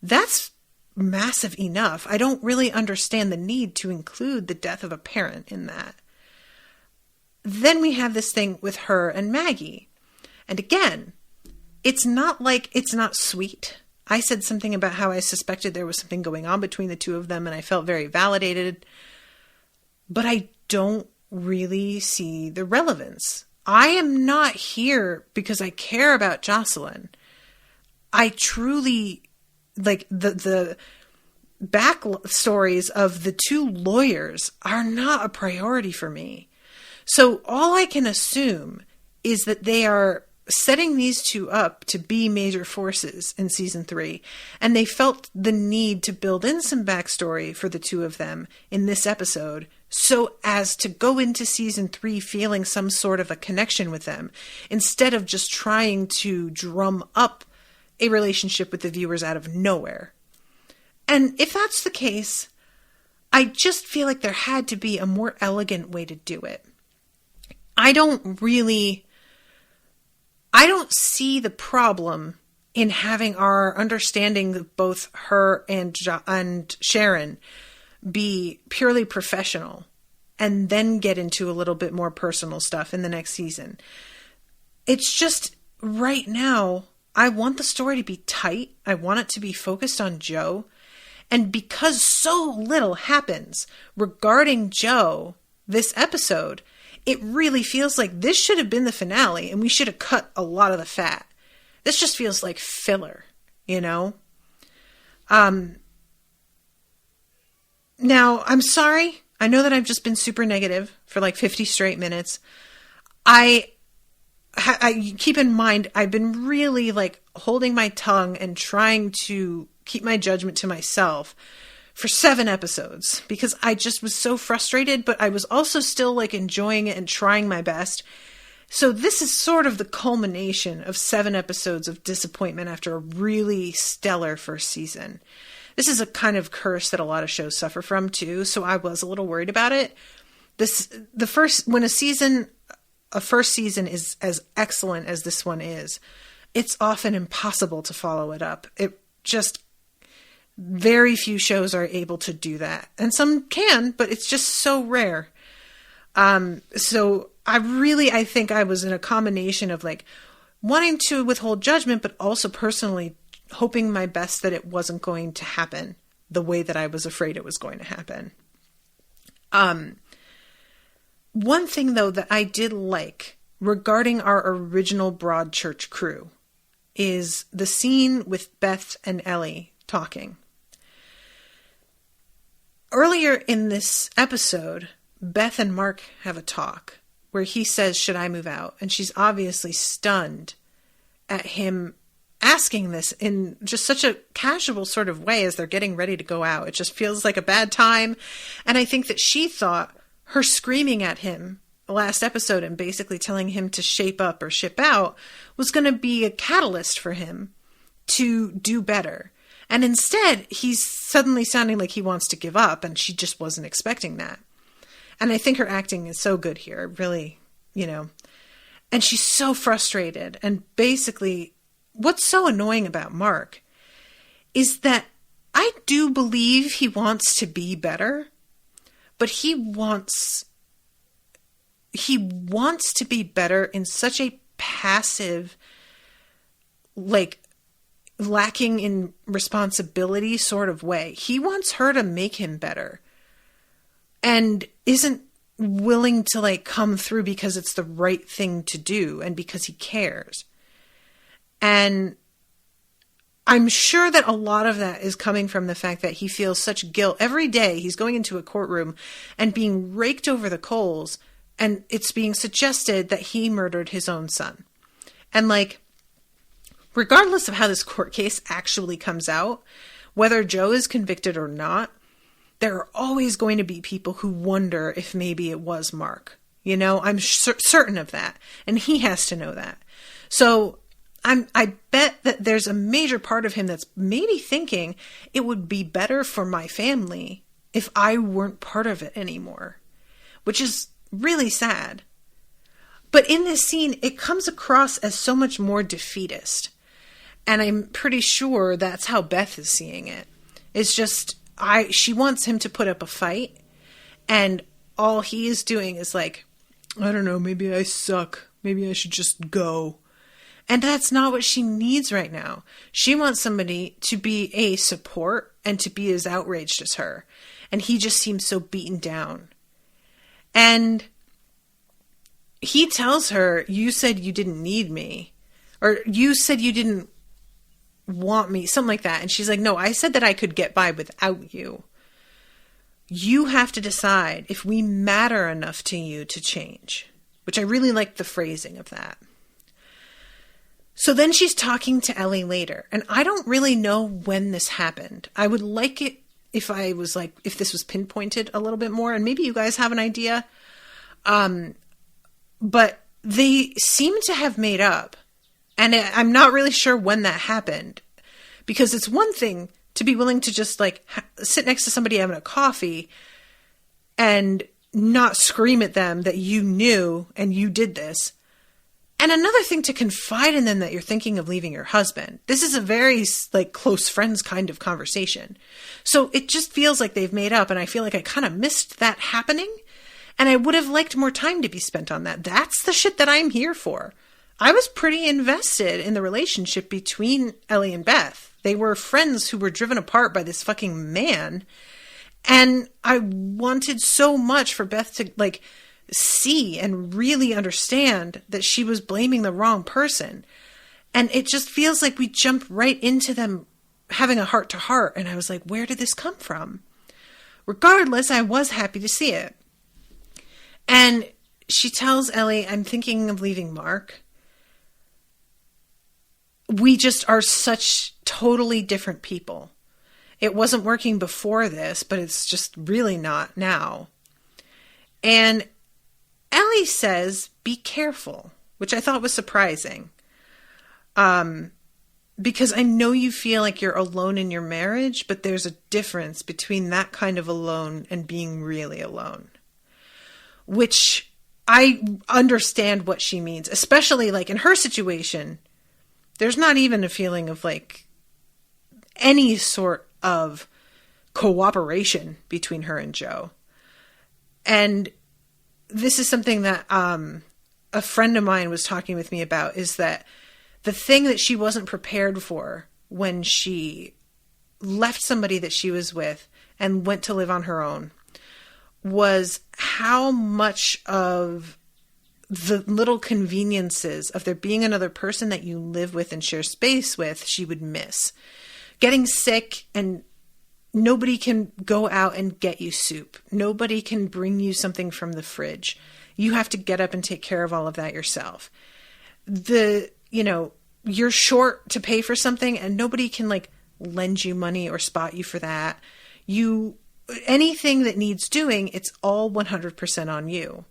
That's massive enough. I don't really understand the need to include the death of a parent in that. Then we have this thing with her and Maggie. And again, it's not like it's not sweet. I said something about how I suspected there was something going on between the two of them, and I felt very validated. But I don't really see the relevance. I am not here because I care about Jocelyn. I truly, like, the backstories of the two lawyers are not a priority for me. So all I can assume is that they are setting these two up to be major forces in season 3. And they felt the need to build in some backstory for the two of them in this episode so as to go into season 3 feeling some sort of a connection with them, instead of just trying to drum up a relationship with the viewers out of nowhere. And if that's the case, I just feel like there had to be a more elegant way to do it. I don't see the problem in having our understanding of both her and Sharon be purely professional and then get into a little bit more personal stuff in the next season. It's just right now, I want the story to be tight. I want it to be focused on Joe. And because so little happens regarding Joe this episode, it really feels like this should have been the finale and we should have cut a lot of the fat. This just feels like filler, you know? Now, I'm sorry. I know that I've just been super negative for like 50 straight minutes. I keep in mind, I've been really like holding my tongue and trying to keep my judgment to myself for 7 episodes because I just was so frustrated, but I was also still like enjoying it and trying my best. So this is sort of the culmination of 7 episodes of disappointment after a really stellar first season. This is a kind of curse that a lot of shows suffer from too, so I was a little worried about it. When a first season is as excellent as this one is, it's often impossible to follow it up. Very few shows are able to do that. And some can, but it's just so rare. So I think I was in a combination of like wanting to withhold judgment, but also personally hoping my best that it wasn't going to happen the way that I was afraid it was going to happen. One thing though that I did like regarding our original Broadchurch crew is the scene with Beth and Ellie talking. Earlier in this episode, Beth and Mark have a talk where he says, "Should I move out?" And she's obviously stunned at him asking this in just such a casual sort of way as they're getting ready to go out. It just feels like a bad time. And I think that she thought her screaming at him last episode and basically telling him to shape up or ship out was going to be a catalyst for him to do better. And instead, he's suddenly sounding like he wants to give up, and she just wasn't expecting that. And I think her acting is so good here, really, and she's so frustrated. And basically, what's so annoying about Mark is that I do believe he wants to be better, but he wants to be better in such a passive, like, lacking in responsibility sort of way. He wants her to make him better and isn't willing to like come through because it's the right thing to do and because he cares. And I'm sure that a lot of that is coming from the fact that he feels such guilt. Every day he's going into a courtroom and being raked over the coals, and it's being suggested that he murdered his own son. And like, regardless of how this court case actually comes out, whether Joe is convicted or not, there are always going to be people who wonder if maybe it was Mark. I'm certain of that. And he has to know that. So I bet that there's a major part of him that's maybe thinking it would be better for my family if I weren't part of it anymore, which is really sad. But in this scene, it comes across as so much more defeatist. And I'm pretty sure that's how Beth is seeing it. It's just, she wants him to put up a fight. And all he is doing is like, I don't know, maybe I suck. Maybe I should just go. And that's not what she needs right now. She wants somebody to be a support and to be as outraged as her. And he just seems so beaten down. And he tells her, you said you didn't need me. Or you said you didn't want me. Something like that. And she's like, no, I said that I could get by without you. You have to decide if we matter enough to you to change. Which I really like the phrasing of that. So then she's talking to Ellie later. And I don't really know when this happened. I would like it if if this was pinpointed a little bit more. And maybe you guys have an idea. But they seem to have made up. And I'm not really sure when that happened. Because it's one thing to be willing to just like sit next to somebody having a coffee and not scream at them that you knew and you did this. And another thing to confide in them that you're thinking of leaving your husband. This is a very like close friends kind of conversation. So it just feels like they've made up. And I feel like I kind of missed that happening. And I would have liked more time to be spent on that. That's the shit that I'm here for. I was pretty invested in the relationship between Ellie and Beth. They were friends who were driven apart by this fucking man. And I wanted so much for Beth to like see and really understand that she was blaming the wrong person. And it just feels like we jumped right into them having a heart to heart. And I was like, where did this come from? Regardless, I was happy to see it. And she tells Ellie, I'm thinking of leaving Mark. We just are such totally different people. It wasn't working before this, but it's just really not now. And Ellie says, be careful, which I thought was surprising. Because I know you feel like you're alone in your marriage, but there's a difference between that kind of alone and being really alone. Which I understand what she means, especially like in her situation. There's not even a feeling of like any sort of cooperation between her and Joe. And this is something that a friend of mine was talking with me about, is that the thing that she wasn't prepared for when she left somebody that she was with and went to live on her own was how much of the little conveniences of there being another person that you live with and share space with, she would miss. Getting sick and nobody can go out and get you soup. Nobody can bring you something from the fridge. You have to get up and take care of all of that yourself. You're short to pay for something and nobody can like lend you money or spot you for that. Anything that needs doing, it's all 100% on you.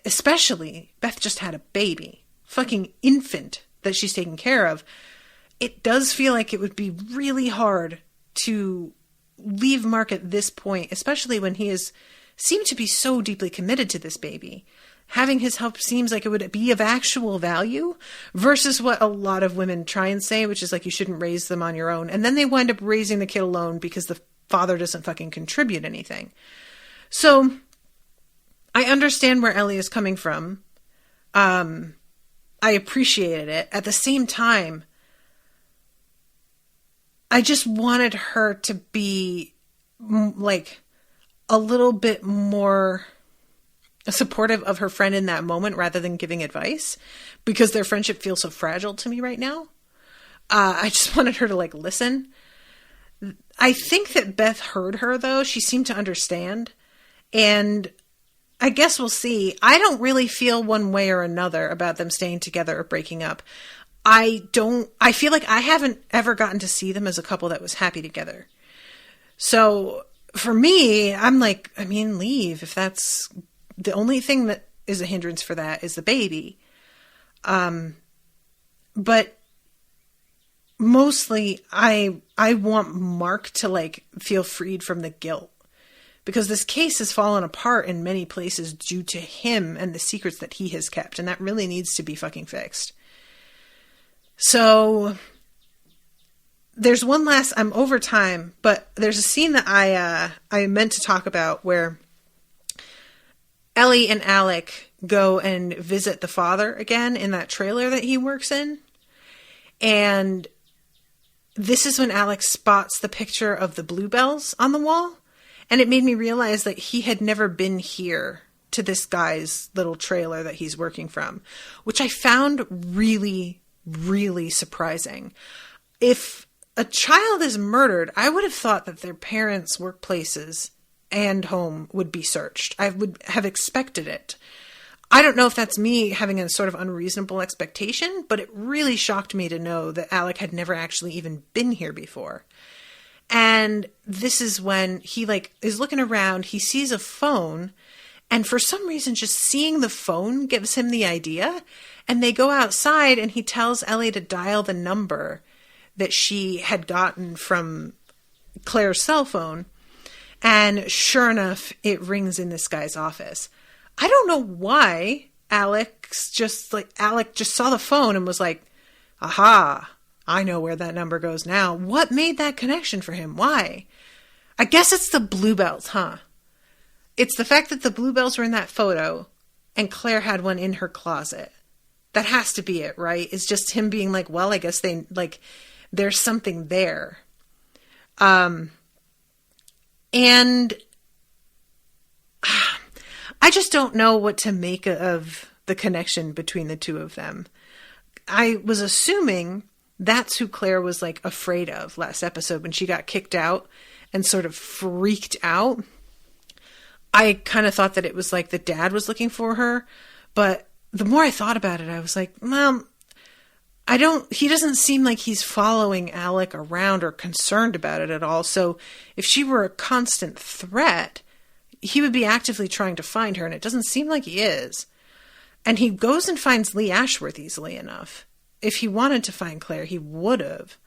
Especially, Beth just had a baby, fucking infant that she's taking care of. It does feel like it would be really hard to leave Mark at this point, especially when he seemed to be so deeply committed to this baby. Having his help seems like it would be of actual value versus what a lot of women try and say, which is like you shouldn't raise them on your own. And then they wind up raising the kid alone because the father doesn't fucking contribute anything. So I understand where Ellie is coming from. I appreciated it. At the same time, I just wanted her to be like a little bit more supportive of her friend in that moment rather than giving advice, because their friendship feels so fragile to me right now. I just wanted her to like listen. I think that Beth heard her though. She seemed to understand, and I guess we'll see. I don't really feel one way or another about them staying together or breaking up. I feel like I haven't ever gotten to see them as a couple that was happy together. So for me, I'm like, leave. If that's the only thing that is a hindrance for that is the baby. But mostly I want Mark to like feel freed from the guilt, because this case has fallen apart in many places due to him and the secrets that he has kept, and that really needs to be fucking fixed. So there's one last, I'm over time, but there's a scene that I meant to talk about where Ellie and Alec go and visit the father again in that trailer that he works in. And this is when Alec spots the picture of the bluebells on the wall. And it made me realize that he had never been here to this guy's little trailer that he's working from, which I found really, really surprising. If a child is murdered, I would have thought that their parents' workplaces and home would be searched. I would have expected it. I don't know if that's me having a sort of unreasonable expectation, but it really shocked me to know that Alec had never actually even been here before. And this is when he like is looking around, he sees a phone, and for some reason just seeing the phone gives him the idea. And they go outside and he tells Ellie to dial the number that she had gotten from Claire's cell phone. And sure enough, it rings in this guy's office. I don't know why Alec just saw the phone and was like, aha, I know where that number goes now. What made that connection for him? Why? I guess it's the bluebells, huh? It's the fact that the bluebells were in that photo and Claire had one in her closet. That has to be it, right? It's just him being like, well, I guess there's something there. And I just don't know what to make of the connection between the two of them. I was assuming that's who Claire was like afraid of last episode when she got kicked out and sort of freaked out. I kind of thought that it was like the dad was looking for her, but the more I thought about it, I was like, Mom, he doesn't seem like he's following Alec around or concerned about it at all. So if she were a constant threat, he would be actively trying to find her, and it doesn't seem like he is. And he goes and finds Lee Ashworth easily enough. If he wanted to find Claire, he would have.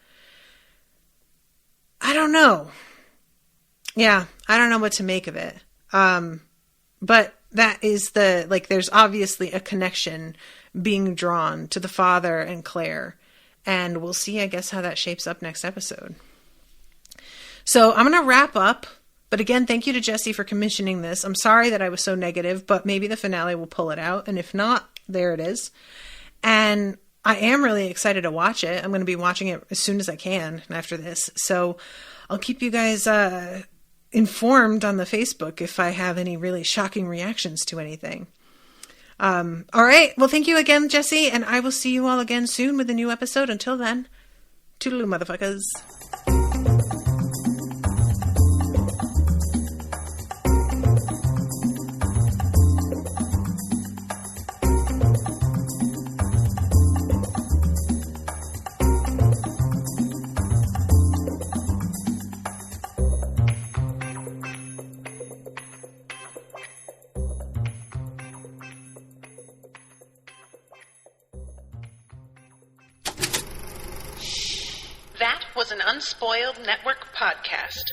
I don't know. Yeah, I don't know what to make of it. But that is there's obviously a connection being drawn to the father and Claire. And we'll see, I guess, how that shapes up next episode. So I'm going to wrap up. But again, thank you to Jessie for commissioning this. I'm sorry that I was so negative, but maybe the finale will pull it out. And if not, there it is. And I am really excited to watch it. I'm going to be watching it as soon as I can after this. So I'll keep you guys informed on the Facebook if I have any really shocking reactions to anything. All right. Well, thank you again, Jessie. And I will see you all again soon with a new episode. Until then, toodaloo, motherfuckers. That was an Unspoiled Network podcast.